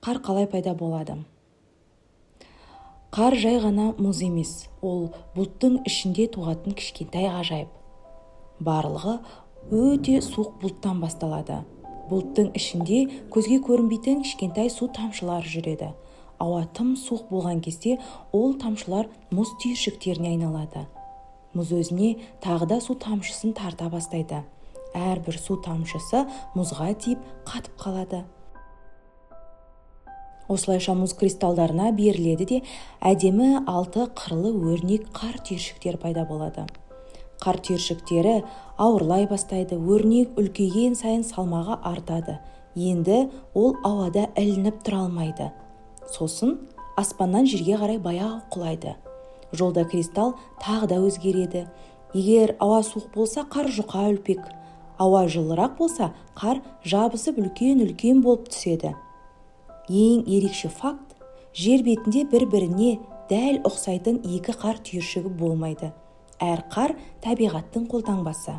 Қар қалай пайда болады? Қар жай ғана мұз емес, ол бұлттың ішінде туатын кішкентай ғажайып. Барлығы өте суық бұлттан басталады. Бұлттың ішінде көзге көрінбейтін кішкентай су тамшылары жүреді. Ауа тым суық болған кезде ол тамшылар мұз түйіршіктеріне айналады. Мұз өзіне тағы да су тамшысын тарта бастайды. Әрбір су тамшысы мұзға тиіп қатып қалады. Осылайша мұз кристалдарына беріледі де әдемі алты қырлы өрнек қар түйіршіктер пайда болады. Қар түйіршіктері ауырлай бастайды, өрнек үлкейген сайын салмағы артады. Енді ол ауада ілініп тұра алмайды. Сосын аспаннан жерге қарай баяу құлайды. Жолда кристалл тағы да өзгереді. Егер ауа суық болса, қар жұқа үлпек. Ауа жылырақ болса, қар жабысып үлкен болып түседі. Ең ерекше факт, жер бетінде бір-біріне дәл ұқсайтын екі қар түйіршігі болмайды. Әр қар табиғаттың қолтаңбасы.